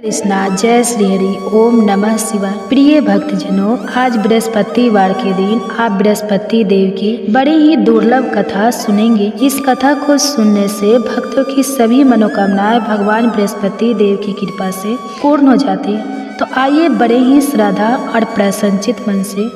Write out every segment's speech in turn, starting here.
कृष्णा जय श्री हरि ओम नमः शिवाय। प्रिय भक्तजनों, आज बृहस्पतिवार के दिन आप बृहस्पति देव की बड़ी ही दुर्लभ कथा सुनेंगे। इस कथा को सुनने से भक्तों की सभी मनोकामनाएं भगवान बृहस्पति देव की कृपा से पूर्ण हो जाती है। तो आइए बड़े ही श्रद्धा और प्रसन्नचित मन से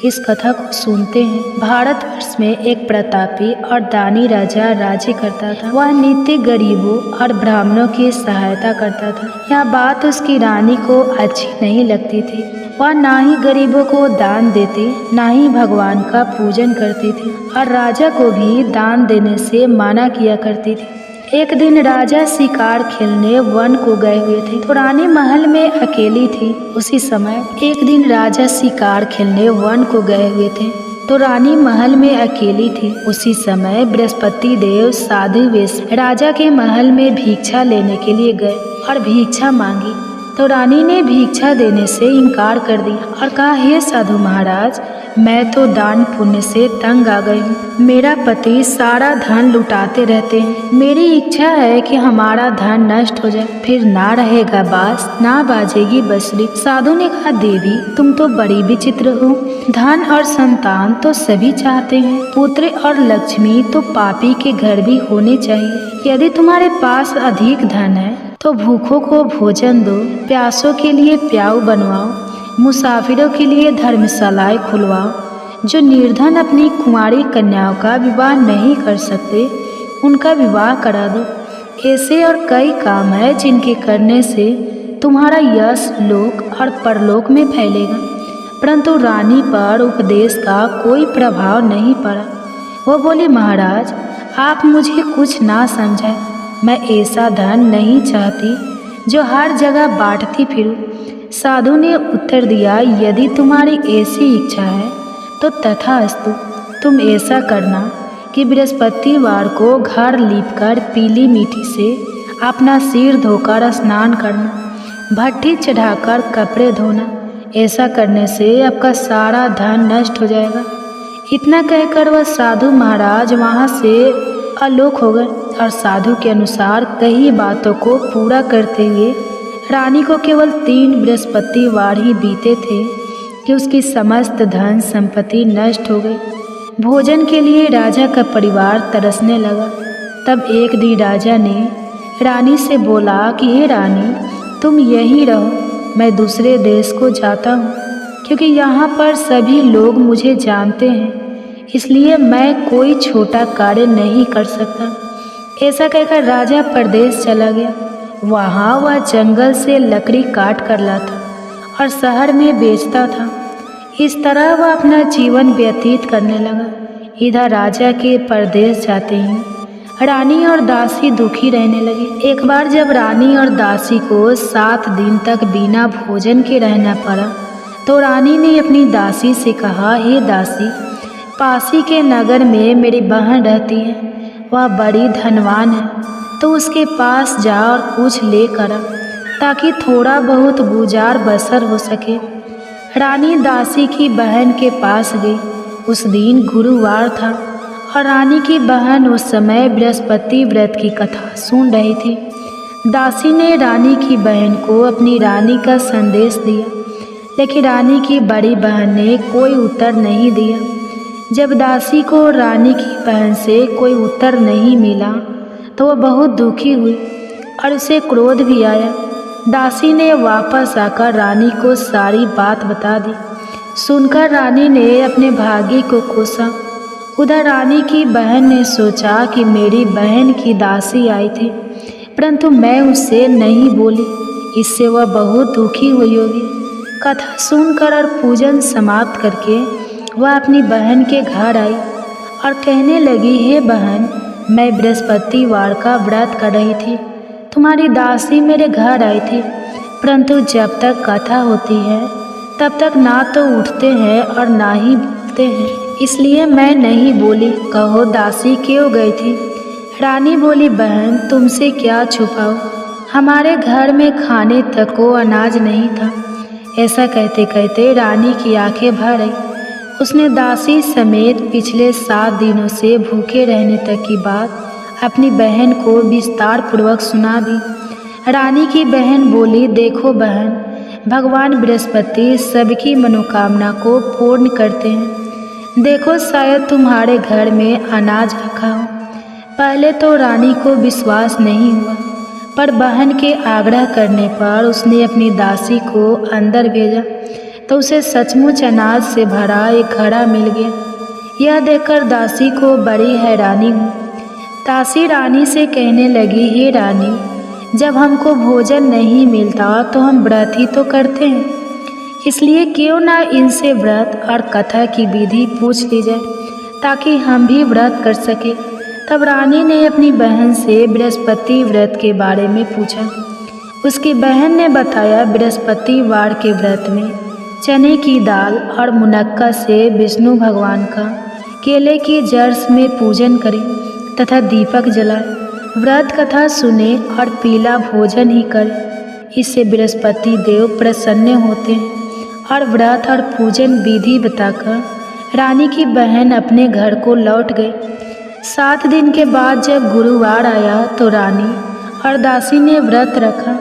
इस कथा को सुनते हैं। भारतवर्ष में एक प्रतापी और दानी राजा राज्य करता था। वह नित्य गरीबों और ब्राह्मणों की सहायता करता था। यह बात उसकी रानी को अच्छी नहीं लगती थी। वह ना ही गरीबों को दान देती, ना ही भगवान का पूजन करती थी और राजा को भी दान देने से मना किया करती थी। एक दिन राजा शिकार खेलने वन को गए हुए थे तो रानी महल में अकेली थी। उसी समय एक दिन राजा शिकार खेलने वन को गए हुए थे तो रानी महल में अकेली थी। उसी समय बृहस्पति देव साधु वेश राजा के महल में भिक्षा लेने के लिए गए और भिक्षा मांगी तो रानी ने भिक्षा देने से इनकार कर दिया और कहा, हे साधु महाराज, मैं तो दान पुण्य से तंग आ गई हूँ। मेरा पति सारा धन लुटाते रहते हैं। मेरी इच्छा है कि हमारा धन नष्ट हो जाए, फिर ना रहेगा बांस ना बाजेगी बंसुरी। साधु ने कहा, देवी तुम तो बड़ी विचित्र हो। धन और संतान तो सभी चाहते हैं, पुत्र और लक्ष्मी तो पापी के घर भी होने चाहिए। यदि तुम्हारे पास अधिक धन है तो भूखों को भोजन दो, प्यासों के लिए प्याऊ बनवाओ, मुसाफिरों के लिए धर्मशालाएं खुलवाओ। जो निर्धन अपनी कुंवारी कन्याओं का विवाह नहीं कर सकते उनका विवाह करा दो। ऐसे और कई काम है जिनके करने से तुम्हारा यश लोक और परलोक में फैलेगा। परंतु रानी पर उपदेश का कोई प्रभाव नहीं पड़ा। वो बोली, महाराज आप मुझे कुछ ना समझाए। मैं ऐसा धन नहीं चाहती जो हर जगह बांटती फिरूं। साधु ने उत्तर दिया, यदि तुम्हारी ऐसी इच्छा है तो तथास्तु। तुम ऐसा करना कि बृहस्पतिवार को घर लीपकर पीली मिट्टी से अपना सिर धोकर स्नान करना, भट्टी चढ़ाकर कपड़े धोना। ऐसा करने से आपका सारा धन नष्ट हो जाएगा। इतना कहकर वह साधु महाराज वहाँ से आलोक हो गए और साधु के अनुसार कई बातों को पूरा करते हुए रानी को केवल 3 बृहस्पतिवार ही बीते थे कि उसकी समस्त धन संपत्ति नष्ट हो गई। भोजन के लिए राजा का परिवार तरसने लगा। तब एक दिन राजा ने रानी से बोला कि हे रानी, तुम यहीं रहो, मैं दूसरे देश को जाता हूँ, क्योंकि यहाँ पर सभी लोग मुझे जानते हैं, इसलिए मैं कोई छोटा कार्य नहीं कर सकता। ऐसा कहकर राजा परदेश चला गया। वहाँ वह जंगल से लकड़ी काट कर लाता और शहर में बेचता था। इस तरह वह अपना जीवन व्यतीत करने लगा। इधर राजा के परदेश जाते ही रानी और दासी दुखी रहने लगी। एक बार जब रानी और दासी को 7 दिन तक बिना भोजन के रहना पड़ा तो रानी ने अपनी दासी से कहा, हे दासी, पासी के नगर में मेरी बहन रहती है, वह बड़ी धनवान है, तो उसके पास जा और कुछ लेकर आ, ताकि थोड़ा बहुत गुजार बसर हो सके। रानी दासी की बहन के पास गई। उस दिन गुरुवार था और रानी की बहन उस समय बृहस्पति व्रत की कथा सुन रही थी। दासी ने रानी की बहन को अपनी रानी का संदेश दिया, लेकिन रानी की बड़ी बहन ने कोई उत्तर नहीं दिया। जब दासी को रानी की बहन से कोई उत्तर नहीं मिला तो वह बहुत दुखी हुई और उसे क्रोध भी आया। दासी ने वापस आकर रानी को सारी बात बता दी। सुनकर रानी ने अपने भाग्य को कोसा। उधर रानी की बहन ने सोचा कि मेरी बहन की दासी आई थी, परंतु मैं उससे नहीं बोली, इससे वह बहुत दुखी हुई होगी। कथा सुनकर और पूजन समाप्त करके वह अपनी बहन के घर आई और कहने लगी, हे बहन, मैं बृहस्पतिवार का व्रत कर रही थी, तुम्हारी दासी मेरे घर आई थी, परंतु जब तक कथा होती है तब तक ना तो उठते हैं और ना ही बोलते हैं, इसलिए मैं नहीं बोली। कहो दासी क्यों गई थी? रानी बोली, बहन तुमसे क्या छुपाओ, हमारे घर में खाने तक को अनाज नहीं था। ऐसा कहते कहते रानी की आंखें भर आई। उसने दासी समेत पिछले 7 दिनों से भूखे रहने तक की बात अपनी बहन को विस्तार पूर्वक सुना दी। रानी की बहन बोली, देखो बहन, भगवान बृहस्पति सबकी मनोकामना को पूर्ण करते हैं। देखो शायद तुम्हारे घर में अनाज रखा हो। पहले तो रानी को विश्वास नहीं हुआ, पर बहन के आग्रह करने पर उसने अपनी दासी को अंदर भेजा तो उसे सचमुच अनाज से भरा एक घड़ा मिल गया। यह देखकर दासी को बड़ी हैरानी हुई। दासी रानी से कहने लगी, हे रानी, जब हमको भोजन नहीं मिलता तो हम व्रत ही तो करते हैं, इसलिए क्यों ना इनसे व्रत और कथा की विधि पूछ ली जाए ताकि हम भी व्रत कर सके। तब रानी ने अपनी बहन से बृहस्पति व्रत के बारे में पूछा। उसकी बहन ने बताया, बृहस्पतिवार के व्रत में चने की दाल और मुनक्का से विष्णु भगवान का केले की जड़ में पूजन करें तथा दीपक जलाए, व्रत कथा सुने और पीला भोजन ही करें। इससे बृहस्पति देव प्रसन्न होते हैं। और व्रत और पूजन विधि बताकर रानी की बहन अपने घर को लौट गई। 7 दिन के बाद जब गुरुवार आया तो रानी और दासी ने व्रत रखा।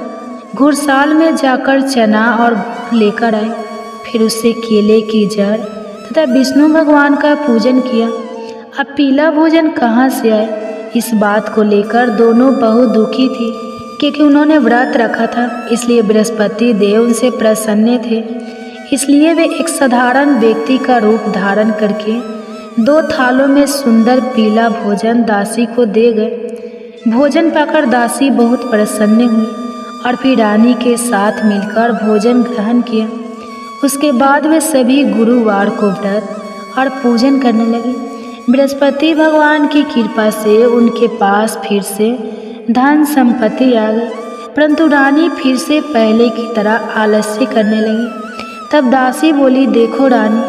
घुड़साल में जाकर चना और गुड़ लेकर आए, फिर उससे केले की जड़ तथा विष्णु भगवान का पूजन किया। अब पीला भोजन कहाँ से आए, इस बात को लेकर दोनों बहुत दुखी थी, क्योंकि उन्होंने व्रत रखा था, इसलिए बृहस्पति देव उनसे प्रसन्न थे। इसलिए वे एक साधारण व्यक्ति का रूप धारण करके 2 थालों में सुंदर पीला भोजन दासी को दे गए। भोजन पाकर दासी बहुत प्रसन्न हुई और फिर रानी के साथ मिलकर भोजन ग्रहण किया। उसके बाद वे सभी गुरुवार को व्रत और पूजन करने लगे। बृहस्पति भगवान की कृपा से उनके पास फिर से धन संपत्ति आ गई, परंतु रानी फिर से पहले की तरह आलस्य करने लगी। तब दासी बोली, देखो रानी,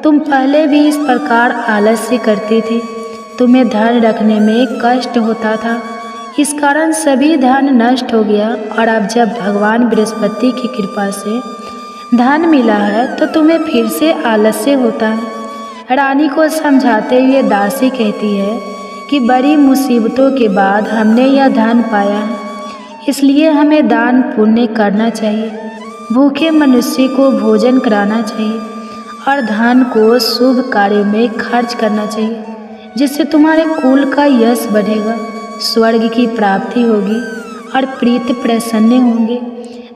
तुम पहले भी इस प्रकार आलस्य करती थी। तुम्हें धन रखने में कष्ट होता था, इस कारण सभी धन नष्ट हो गया, और अब जब भगवान बृहस्पति की कृपा से धन मिला है तो तुम्हें फिर से आलस्य होता है। रानी को समझाते हुए दासी कहती है कि बड़ी मुसीबतों के बाद हमने यह धन पाया है, इसलिए हमें दान पुण्य करना चाहिए, भूखे मनुष्य को भोजन कराना चाहिए और धन को शुभ कार्यों में खर्च करना चाहिए, जिससे तुम्हारे कुल का यश बढ़ेगा, स्वर्ग की प्राप्ति होगी और प्रीत प्रसन्न होंगे।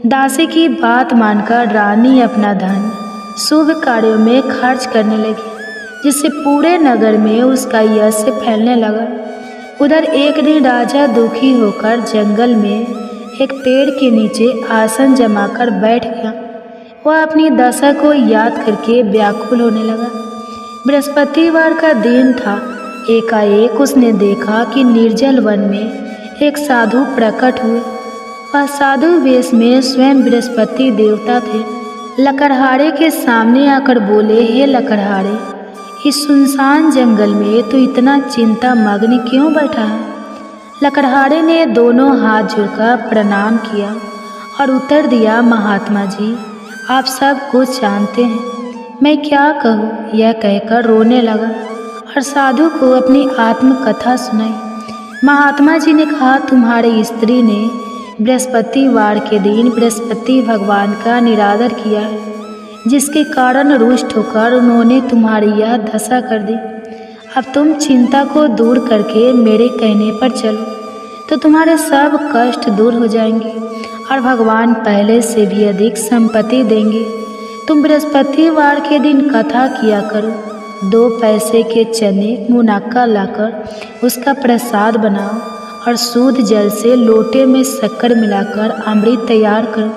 दासी की बात मानकर रानी अपना धन शुभ कार्यों में खर्च करने लगी, जिससे पूरे नगर में उसका यश फैलने लगा। उधर एक दिन राजा दुखी होकर जंगल में एक पेड़ के नीचे आसन जमाकर बैठ गया। वह अपनी दशा को याद करके व्याकुल होने लगा। बृहस्पतिवार का दिन था। एकाएक उसने देखा कि निर्जल वन में एक साधु प्रकट हुए। वह साधु वेश में स्वयं बृहस्पति देवता थे। लकड़हारे के सामने आकर बोले, हे लकड़हारे, इस सुनसान जंगल में तो इतना चिंता मग्न क्यों बैठा है? लकड़हारे ने दोनों हाथ जोड़कर प्रणाम किया और उत्तर दिया, महात्मा जी, आप सब कुछ जानते हैं, मैं क्या कहूँ? यह कहकर रोने लगा और साधु को अपनी आत्मकथा सुनाई। महात्मा जी ने कहा, तुम्हारी स्त्री ने बृहस्पतिवार के दिन बृहस्पति भगवान का निरादर किया है, जिसके कारण रुष्ट होकर उन्होंने तुम्हारी यह दशा कर दी। अब तुम चिंता को दूर करके मेरे कहने पर चलो तो तुम्हारे सब कष्ट दूर हो जाएंगे और भगवान पहले से भी अधिक संपत्ति देंगे। तुम बृहस्पतिवार के दिन कथा किया करो। 2 पैसे के चने मुनक्का लाकर उसका प्रसाद बनाओ और शुद्ध जल से लोटे में शक्कर मिलाकर अमृत तैयार करो।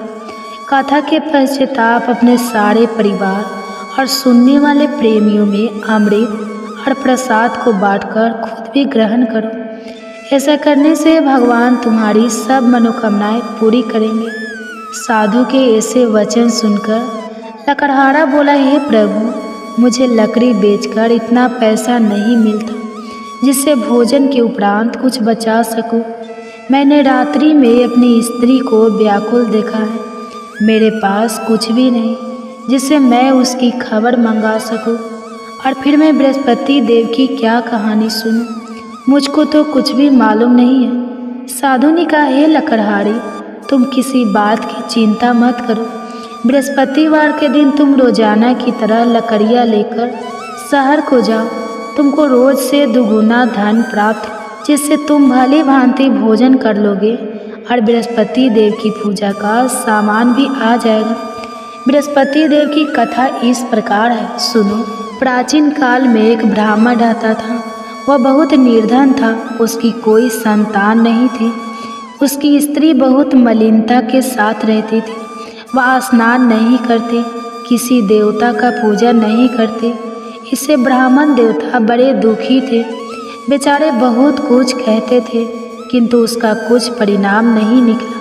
कथा के पश्चाताप अपने सारे परिवार और सुनने वाले प्रेमियों में अमृत और प्रसाद को बांटकर खुद भी ग्रहण करो। ऐसा करने से भगवान तुम्हारी सब मनोकामनाएं पूरी करेंगे। साधु के ऐसे वचन सुनकर लकड़हारा बोला, हे प्रभु, मुझे लकड़ी बेचकर इतना पैसा नहीं मिलता जिससे भोजन के उपरांत कुछ बचा सकूं। मैंने रात्रि में अपनी स्त्री को व्याकुल देखा है। मेरे पास कुछ भी नहीं जिससे मैं उसकी खबर मंगा सकूं, और फिर मैं बृहस्पति देव की क्या कहानी सुनूं? मुझको तो कुछ भी मालूम नहीं है। साधु ने कहा, हे लकड़हारी, तुम किसी बात की चिंता मत करो। बृहस्पतिवार के दिन तुम रोजाना की तरह लकड़ियाँ लेकर शहर को जाओ। तुमको रोज से दुगुना धन प्राप्त, जिससे तुम भली भांति भोजन कर लोगे और बृहस्पति देव की पूजा का सामान भी आ जाएगा। बृहस्पति देव की कथा इस प्रकार है, सुनो। प्राचीन काल में एक ब्राह्मण रहता था। वह बहुत निर्धन था, उसकी कोई संतान नहीं थी। उसकी स्त्री बहुत मलिनता के साथ रहती थी। वह स्नान नहीं करते, किसी देवता का पूजा नहीं करते। इससे ब्राह्मण देवता बड़े दुखी थे। बेचारे बहुत कुछ कहते थे, किंतु उसका कुछ परिणाम नहीं निकला।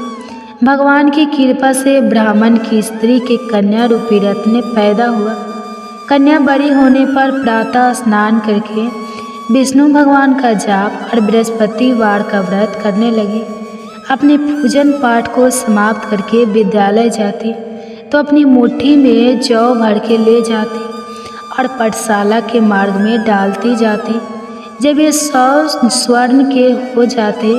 भगवान की कृपा से ब्राह्मण की स्त्री के कन्या रूपी रत्न पैदा हुआ। कन्या बड़ी होने पर प्रातः स्नान करके विष्णु भगवान का जाप और बृहस्पतिवार का व्रत करने लगी। अपने पूजन पाठ को समाप्त करके विद्यालय जाती तो अपनी मुट्ठी में जौ भर के ले जाती और पाठशाला के मार्ग में डालती जाती। जब ये 100 स्वर्ण के हो जाते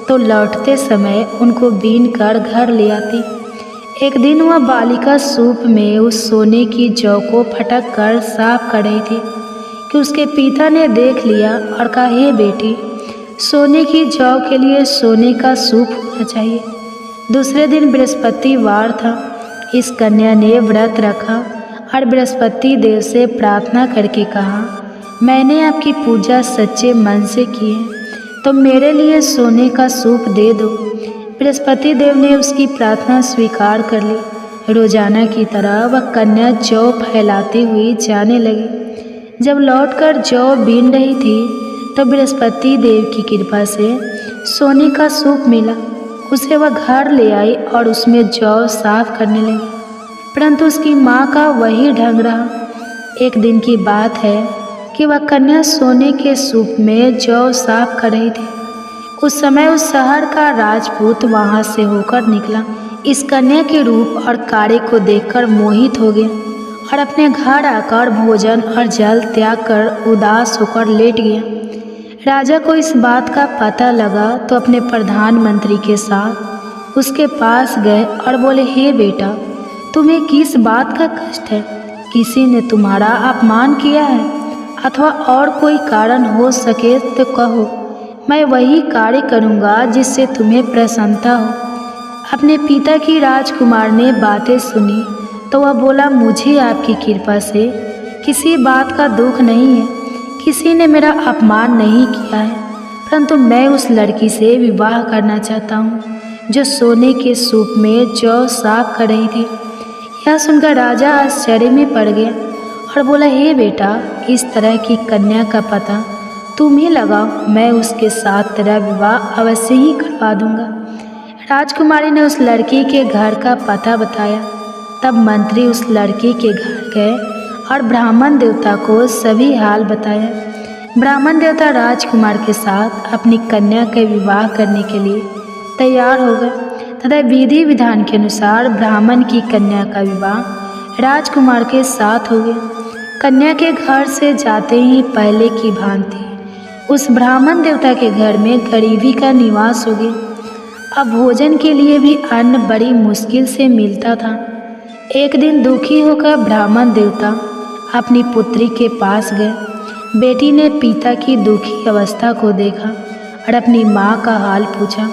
तो लौटते समय उनको बीन कर घर ले आती। एक दिन वह बालिका सूप में उस सोने की जौ को फटक कर साफ कर रही थी कि उसके पिता ने देख लिया और कहा, हे बेटी, सोने की जौ के लिए सोने का सूप होना चाहिए। दूसरे दिन बृहस्पतिवार था। इस कन्या ने व्रत रखा और बृहस्पति देव से प्रार्थना करके कहा, मैंने आपकी पूजा सच्चे मन से की है, तो मेरे लिए सोने का सूप दे दो। बृहस्पति देव ने उसकी प्रार्थना स्वीकार कर ली। रोजाना की तरह वह कन्या जौ फैलाती हुई जाने लगी। जब लौटकर जौ बीन रही थी तो बृहस्पति देव की कृपा से सोने का सूप मिला। उसे वह घर ले आई और उसमें जौ साफ करने लगी, परंतु उसकी माँ का वही ढंग रहा। एक दिन की बात है कि वह कन्या सोने के सूप में जौ साफ कर रही थी। उस समय उस शहर का राजपूत वहां से होकर निकला। इस कन्या के रूप और कार्य को देखकर मोहित हो गया और अपने घर आकर भोजन और जल त्याग कर उदास होकर लेट गया। राजा को इस बात का पता लगा तो अपने प्रधानमंत्री के साथ उसके पास गए और बोले, हे बेटा, तुम्हें किस बात का कष्ट है? किसी ने तुम्हारा अपमान किया है अथवा और कोई कारण हो सके तो कहो, मैं वही कार्य करूँगा जिससे तुम्हें प्रसन्नता हो। अपने पिता की राजकुमार ने बातें सुनी तो वह बोला, मुझे आपकी कृपा से किसी बात का दुख नहीं है। किसी ने मेरा अपमान नहीं किया है, परंतु मैं उस लड़की से विवाह करना चाहता हूँ जो सोने के सूप में जौ साफ कर रही थी। यह सुनकर राजा आश्चर्य में पड़ गया और बोला, हे बेटा, इस तरह की कन्या का पता तुम ही लगाओ, मैं उसके साथ तेरा विवाह अवश्य ही करवा दूंगा। राजकुमारी ने उस लड़की के घर का पता बताया। तब मंत्री उस लड़की के घर गए और ब्राह्मण देवता को सभी हाल बताया। ब्राह्मण देवता राजकुमार के साथ अपनी कन्या के विवाह करने के लिए तैयार हो गए तथा विधि विधान के अनुसार ब्राह्मण की कन्या का विवाह राजकुमार के साथ हो गया। कन्या के घर से जाते ही पहले की भांति उस ब्राह्मण देवता के घर में गरीबी का निवास हो गया। अब भोजन के लिए भी अन्न बड़ी मुश्किल से मिलता था। एक दिन दुखी होकर ब्राह्मण देवता अपनी पुत्री के पास गए। बेटी ने पिता की दुखी अवस्था को देखा और अपनी माँ का हाल पूछा।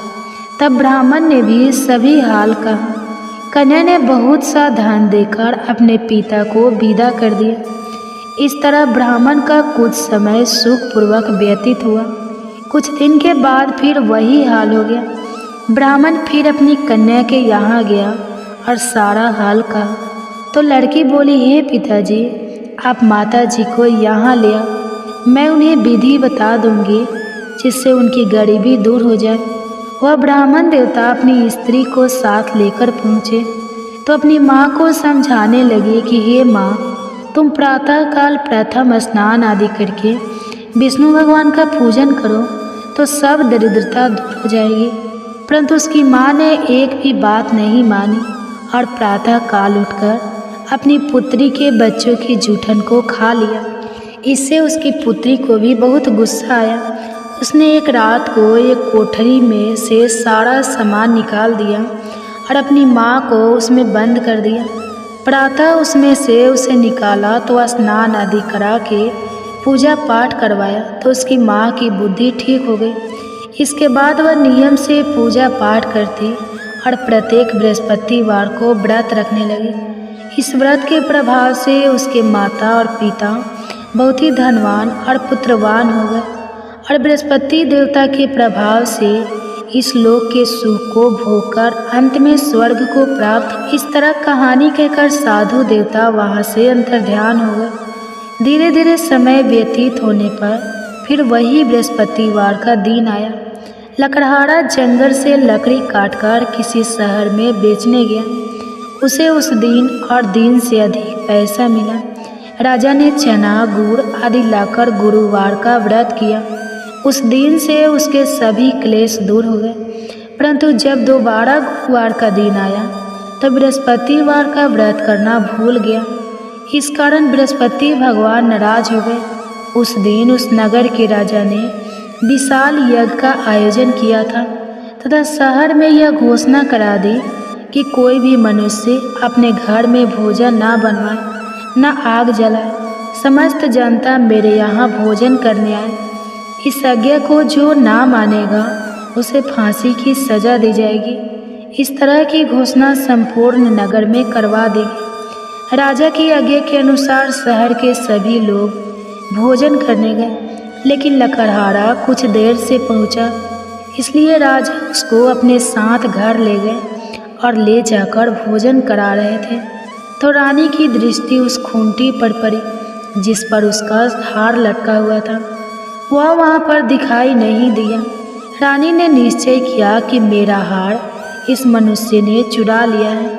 तब ब्राह्मण ने भी सभी हाल कहा। कन्या ने बहुत सा धन देकर अपने पिता को विदा कर दिया। इस तरह ब्राह्मण का कुछ समय सुखपूर्वक व्यतीत हुआ। कुछ दिन के बाद फिर वही हाल हो गया। ब्राह्मण फिर अपनी कन्या के यहाँ गया और सारा हाल कहा तो लड़की बोली, हे पिताजी, आप माताजी को यहाँ ले आओ, मैं उन्हें विधि बता दूंगी जिससे उनकी गरीबी दूर हो जाए। वह ब्राह्मण देवता अपनी स्त्री को साथ लेकर पहुँचे तो अपनी माँ को समझाने लगे कि हे माँ, तुम प्रातःकाल प्रथम स्नान आदि करके विष्णु भगवान का पूजन करो तो सब दरिद्रता दूर हो जाएगी। परंतु उसकी माँ ने एक भी बात नहीं मानी और प्रातःकाल उठकर अपनी पुत्री के बच्चों की जूठन को खा लिया। इससे उसकी पुत्री को भी बहुत गुस्सा आया। उसने एक रात को एक कोठरी में से सारा सामान निकाल दिया और अपनी माँ को उसमें बंद कर दिया। प्रातः उसमें से उसे निकाला तो स्नान आदि करा के पूजा पाठ करवाया तो उसकी माँ की बुद्धि ठीक हो गई। इसके बाद वह नियम से पूजा पाठ करती और प्रत्येक बृहस्पतिवार को व्रत रखने लगी। इस व्रत के प्रभाव से उसके माता और पिता बहुत ही धनवान और पुत्रवान हो गए और बृहस्पति देवता के प्रभाव से इस लोक के सुख को भोगकर अंत में स्वर्ग को प्राप्त। इस तरह कहानी कहकर साधु देवता वहाँ से अंतर्ध्यान हो गए। धीरे धीरे समय व्यतीत होने पर फिर वही बृहस्पतिवार का दिन आया। लकड़हारा जंगल से लकड़ी काटकर किसी शहर में बेचने गया। उसे उस दिन और दिन से अधिक पैसा मिला। राजा ने चना गुड़ आदि लाकर गुरुवार का व्रत किया। उस दिन से उसके सभी क्लेश दूर हो गए। परंतु जब दोबारा गुरुवार का दिन आया तो बृहस्पतिवार का व्रत करना भूल गया। इस कारण बृहस्पति भगवान नाराज हो गए। उस दिन उस नगर के राजा ने विशाल यज्ञ का आयोजन किया था तथा शहर में यह घोषणा करा दी कि कोई भी मनुष्य अपने घर में भोजन ना बनवाए, न आग जलाए। समस्त जनता मेरे यहाँ भोजन करने आए। इस आज्ञा को जो ना मानेगा उसे फांसी की सजा दी जाएगी। इस तरह की घोषणा संपूर्ण नगर में करवा देगी। राजा की आज्ञा के अनुसार शहर के सभी लोग भोजन करने गए, लेकिन लकड़हारा कुछ देर से पहुंचा, इसलिए राजा उसको अपने साथ घर ले गए और ले जाकर भोजन करा रहे थे तो रानी की दृष्टि उस खूंटी पर पड़ी जिस पर उसका हार लटका हुआ था। वह वहाँ पर दिखाई नहीं दिया। रानी ने निश्चय किया कि मेरा हार इस मनुष्य ने चुरा लिया है।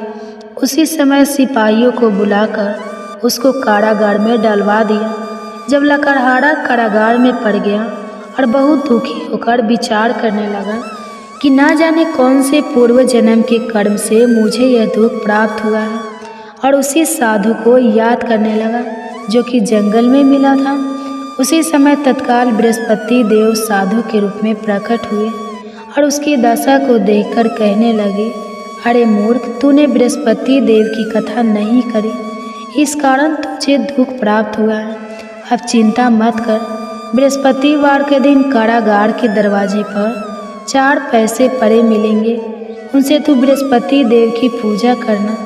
उसी समय सिपाहियों को बुलाकर उसको कारागार में डलवा दिया। जब लकड़हारा कारागार में पड़ गया और बहुत दुखी होकर विचार करने लगा कि ना जाने कौन से पूर्व जन्म के कर्म से मुझे यह दुख प्राप्त हुआ है, और उसी साधु को याद करने लगा जो कि जंगल में मिला था। उसी समय तत्काल बृहस्पति देव साधु के रूप में प्रकट हुए और उसकी दशा को देखकर कहने लगे, अरे मूर्ख, तूने बृहस्पति देव की कथा नहीं करी, इस कारण तुझे दुख प्राप्त हुआ है। अब चिंता मत कर। बृहस्पतिवार के दिन कारागार के दरवाजे पर 4 पैसे पड़े मिलेंगे, उनसे तू बृहस्पति देव की पूजा करना,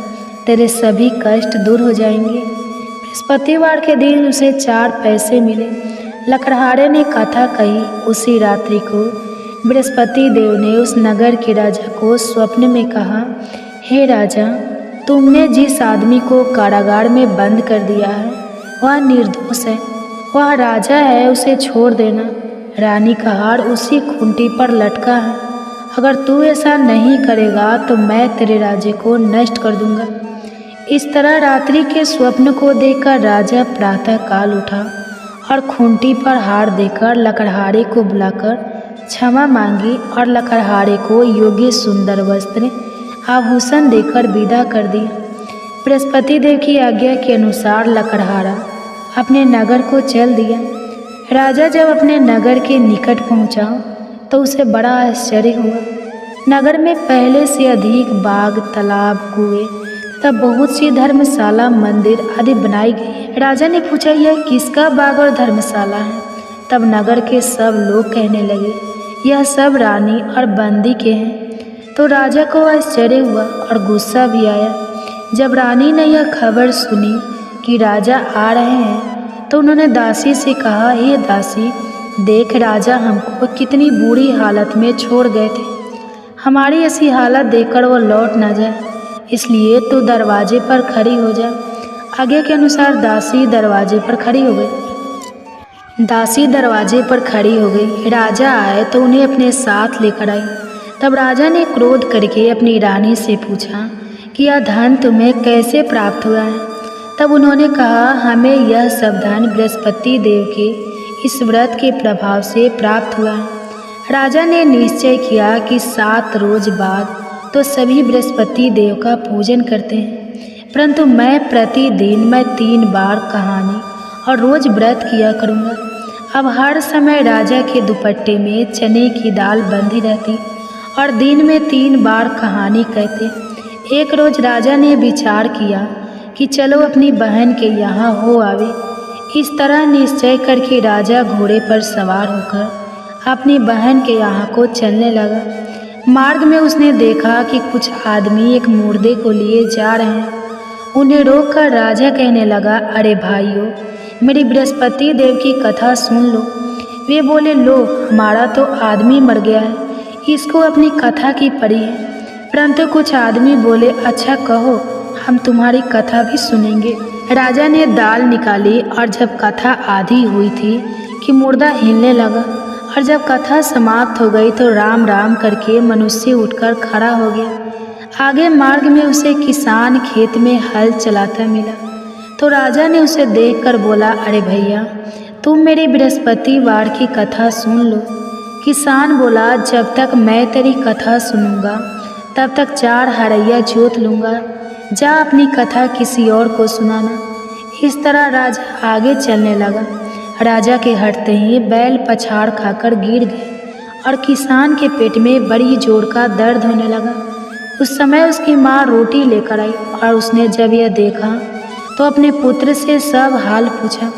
तेरे सभी कष्ट दूर हो जाएंगे। बृहस्पतिवार के दिन उसे 4 पैसे मिले। लकड़हारे ने कथा कही। उसी रात्रि को बृहस्पति देव ने उस नगर के राजा को स्वप्न में कहा, हे राजा, तुमने जिस आदमी को कारागार में बंद कर दिया है वह निर्दोष है, वह राजा है, उसे छोड़ देना। रानी का हार उसी खूंटी पर लटका है। अगर तू ऐसा नहीं करेगा तो मैं तेरे राज्य को नष्ट कर दूंगा। इस तरह रात्रि के स्वप्न को देखकर राजा प्रातः काल उठा और खूंटी पर हार देकर लकड़हारे को बुलाकर क्षमा मांगी और लकड़हारे को योग्य सुंदर वस्त्र आभूषण देकर विदा कर दिया। बृहस्पति देव की आज्ञा के अनुसार लकड़हारा अपने नगर को चल दिया। राजा जब अपने नगर के निकट पहुंचा तो उसे बड़ा आश्चर्य हुआ। नगर में पहले से अधिक बाग, तालाब, कुएं तथा बहुत सी धर्मशाला, मंदिर आदि बनाई गई। राजा ने पूछा, यह किसका बाग और धर्मशाला है? तब नगर के सब लोग कहने लगे, यह सब रानी और बंदी के हैं। तो राजा को आश्चर्य हुआ और गुस्सा भी आया। जब रानी ने यह खबर सुनी कि राजा आ रहे हैं तो उन्होंने दासी से कहा, हे दासी, देख राजा हमको कितनी बुरी हालत में छोड़ गए थे। हमारी ऐसी हालत देखकर वो लौट ना जाए, इसलिए तू दरवाजे पर खड़ी हो जा। आगे के अनुसार दासी दरवाजे पर खड़ी हो गई। दासी दरवाजे पर खड़ी हो गई। राजा आए तो उन्हें अपने साथ लेकर आई। तब राजा ने क्रोध करके अपनी रानी से पूछा कि यह धन तुम्हें कैसे प्राप्त हुआ है? तब उन्होंने कहा, हमें यह सब धन बृहस्पति देव के इस व्रत के प्रभाव से प्राप्त हुआ है। राजा ने निश्चय किया कि 7 रोज बाद तो सभी बृहस्पति देव का पूजन करते हैं, परंतु मैं प्रतिदिन 3 बार कहानी और रोज व्रत किया करूँगा। अब हर समय राजा के दुपट्टे में चने की दाल बंधी रहती और दिन में 3 बार कहानी कहते। एक रोज राजा ने विचार किया कि चलो अपनी बहन के यहाँ हो आवे। इस तरह निश्चय करके राजा घोड़े पर सवार होकर अपनी बहन के यहाँ को चलने लगा। मार्ग में उसने देखा कि कुछ आदमी एक मुर्दे को लिए जा रहे हैं। उन्हें रोककर राजा कहने लगा, अरे भाइयों, मेरी बृहस्पति देव की कथा सुन लो। वे बोले, लो, हमारा तो आदमी मर गया है, इसको अपनी कथा की पड़ी है। परंतु कुछ आदमी बोले, अच्छा कहो, हम तुम्हारी कथा भी सुनेंगे। राजा ने दाल निकाली और जब कथा आधी हुई थी कि मुर्दा हिलने लगा और जब कथा समाप्त हो गई तो राम राम करके मनुष्य उठकर खड़ा हो गया। आगे मार्ग में उसे किसान खेत में हल चलाता मिला तो राजा ने उसे देखकर बोला, अरे भैया, तुम मेरी बृहस्पतिवार की कथा सुन लो। किसान बोला, जब तक मैं तेरी कथा सुनूंगा तब तक 4 हरैया जोत लूँगा, जा अपनी कथा किसी और को सुनाना। इस तरह राजा आगे चलने लगा। राजा के हटते ही बैल पछाड़ खाकर गिर गए और किसान के पेट में बड़ी जोर का दर्द होने लगा। उस समय उसकी माँ रोटी लेकर आई और उसने जब यह देखा तो अपने पुत्र से सब हाल पूछा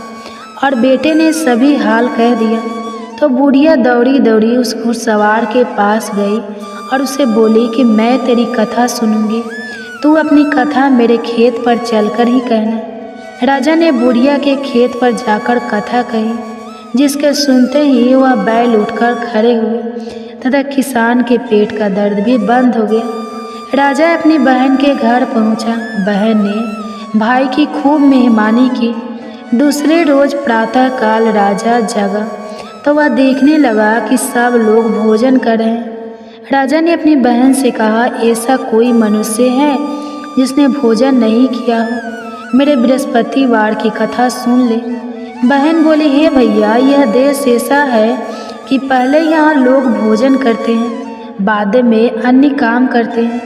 और बेटे ने सभी हाल कह दिया। तो बुढ़िया दौड़ी दौड़ी उस घुड़सवार के पास गई और उसे बोली कि मैं तेरी कथा सुनूंगी, तू अपनी कथा मेरे खेत पर चलकर ही कहना। राजा ने बुढ़िया के खेत पर जाकर कथा कही, जिसके सुनते ही वह बैल उठकर खड़े हुए तथा किसान के पेट का दर्द भी बंद हो गया। राजा अपनी बहन के घर पहुंचा। बहन ने भाई की खूब मेहमानी की। दूसरे रोज प्रातःकाल राजा जगा तो वह देखने लगा कि सब लोग भोजन कर रहे हैं। राजा ने अपनी बहन से कहा, ऐसा कोई मनुष्य है जिसने भोजन नहीं किया हो? मेरे बृहस्पतिवार की कथा सुन ले। बहन बोली, हे भैया, यह देश ऐसा है कि पहले यहाँ लोग भोजन करते हैं, बाद में अन्य काम करते हैं।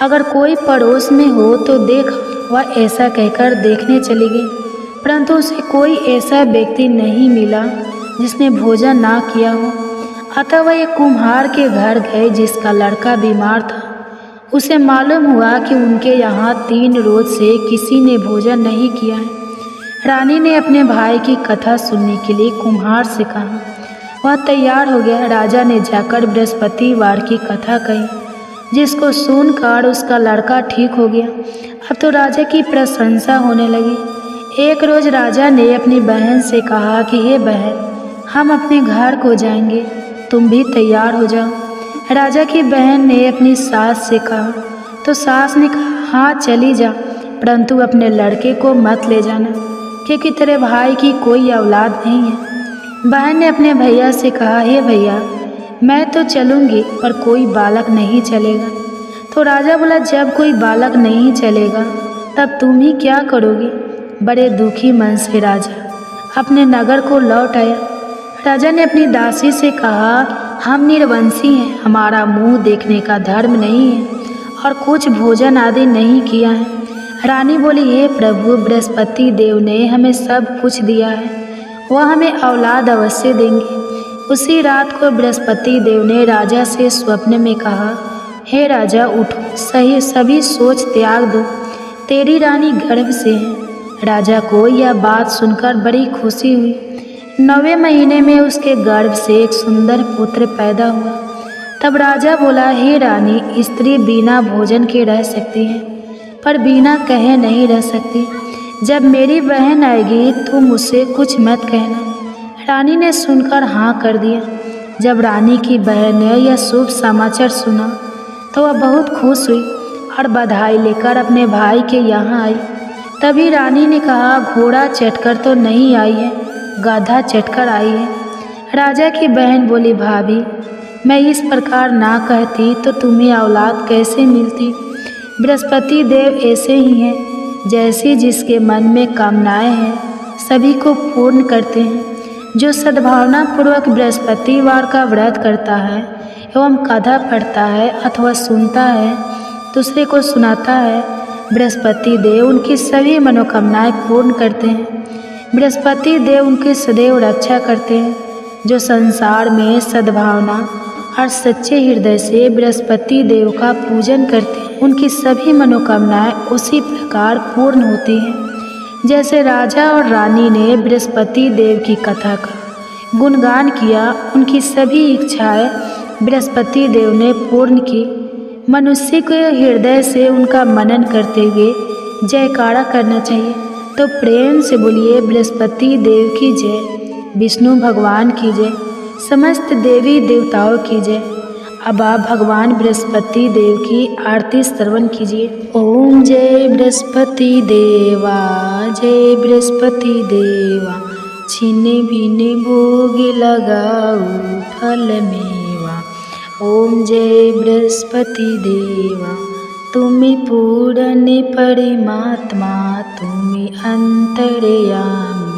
अगर कोई पड़ोस में हो तो देख। वह ऐसा कहकर देखने चली गई, परंतु उसे कोई ऐसा व्यक्ति नहीं मिला जिसने भोजन ना किया हो। अतः वह एक कुम्हार के घर गए जिसका लड़का बीमार था। उसे मालूम हुआ कि उनके यहाँ 3 रोज से किसी ने भोजन नहीं किया है। रानी ने अपने भाई की कथा सुनने के लिए कुम्हार से कहा। वह तैयार हो गया। राजा ने जाकर बृहस्पतिवार की कथा कही, जिसको सुनकर उसका लड़का ठीक हो गया। अब तो राजा की प्रशंसा होने लगी। एक रोज राजा ने अपनी बहन से कहा कि हे बहन, हम अपने घर को जाएंगे, तुम भी तैयार हो जाओ। राजा की बहन ने अपनी सास से कहा तो सास ने कहा, हाँ चली जा, परंतु अपने लड़के को मत ले जाना, क्योंकि तेरे भाई की कोई औलाद नहीं है। बहन ने अपने भैया से कहा, हे भैया, मैं तो चलूँगी पर कोई बालक नहीं चलेगा। तो राजा बोला, जब कोई बालक नहीं चलेगा तब तुम ही क्या करोगे? बड़े दुखी मन से राजा अपने नगर को लौट आया। राजा ने अपनी दासी से कहा, हम निर्वंशी हैं, हमारा मुंह देखने का धर्म नहीं है और कुछ भोजन आदि नहीं किया है। रानी बोली, हे प्रभु, बृहस्पति देव ने हमें सब कुछ दिया है, वह हमें औलाद अवश्य देंगे। उसी रात को बृहस्पति देव ने राजा से स्वप्न में कहा, हे राजा, उठो, सभी सोच त्याग दो, तेरी रानी गर्भ से है। राजा को यह बात सुनकर बड़ी खुशी हुई। 9वें महीने में उसके गर्भ से एक सुंदर पुत्र पैदा हुआ। तब राजा बोला, हे रानी, स्त्री बिना भोजन के रह सकती है, पर बिना कहे नहीं रह सकती। जब मेरी बहन आएगी तो मुझसे कुछ मत कहना। रानी ने सुनकर हाँ कर दिया। जब रानी की बहन ने यह शुभ समाचार सुना तो वह बहुत खुश हुई और बधाई लेकर अपने भाई के यहाँ आई। तभी रानी ने कहा, घोड़ा चढ़कर तो नहीं आई है, गधा चढ़कर आई है। राजा की बहन बोली, भाभी, मैं इस प्रकार ना कहती तो तुम्हें औलाद कैसे मिलती? बृहस्पति देव ऐसे ही हैं, जैसी जिसके मन में कामनाएं हैं सभी को पूर्ण करते हैं। जो सद्भावना पूर्वक बृहस्पतिवार का व्रत करता है एवं कथा पढ़ता है अथवा सुनता है, दूसरे को सुनाता है, बृहस्पति देव उनकी सभी मनोकामनाएं पूर्ण करते हैं। बृहस्पति देव उनकी सदैव रक्षा करते हैं। जो संसार में सद्भावना और सच्चे हृदय से बृहस्पति देव का पूजन करते हैं, उनकी सभी मनोकामनाएं उसी प्रकार पूर्ण होती हैं। जैसे राजा और रानी ने बृहस्पति देव की कथा का गुणगान किया, उनकी सभी इच्छाएं बृहस्पति देव ने पूर्ण की। मनुष्य के हृदय से उनका मनन करते हुए जयकारा करना चाहिए। तो प्रेम से बोलिए बृहस्पति देव की जय, विष्णु भगवान की जय, समस्त देवी देवताओं की जय। अब आप भगवान बृहस्पति देव की आरती श्रवण कीजिए। ओम जय बृहस्पति देवा, जय बृहस्पति देवा, छिने भिने भोग लगाऊ फल मेवा। ओम जय बृहस्पति देवा, तुम्हें पूर्ण परमात्मा, तुम्हें अंतर्यामी,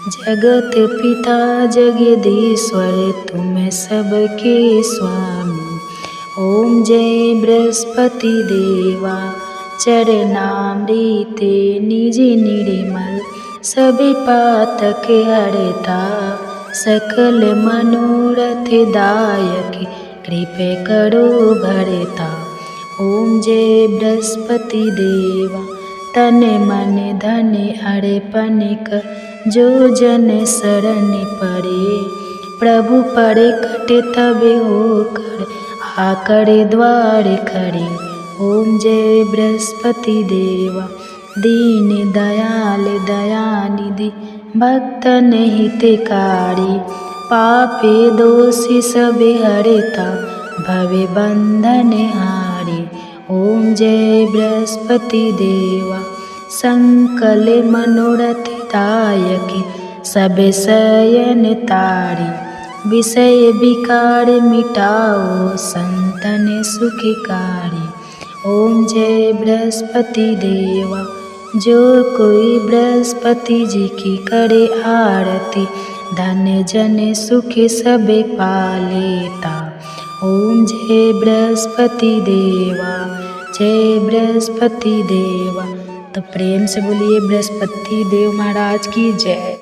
जगत पिता जगदीश्वर, तुम सबके स्वामी। ओम जय बृहस्पति देवा, चरणामृते निज निर्मल, सभी पातक हरता, सकल मनोरथ दायक, कृपे करो भरता। ओम जय बृहस्पति देवा, तन मन धन अर्पण कर, जो जन शरण पड़े, प्रभु पड़े कटे तब होकर, आकर द्वार खड़े। ओम जय बृहस्पति देवा, दीन दयाल दयानिधि, भक्तन हितकारी, पापे दोषी सबे हरता, भवे बंधन हारी। ओम जय बृहस्पति देवा, संकल मनोरथ दायक, सब शयन तारी, विषय विकार मिटाओ, संतन सुखकारी। ओम जय बृहस्पति देवा, जो कोई बृहस्पति जी की करे आरती, धन जन सुख सबे पालेता। ओम जय बृहस्पति देवा, जय बृहस्पति देवा। तो प्रेम से बोलिए बृहस्पति देव महाराज की जय।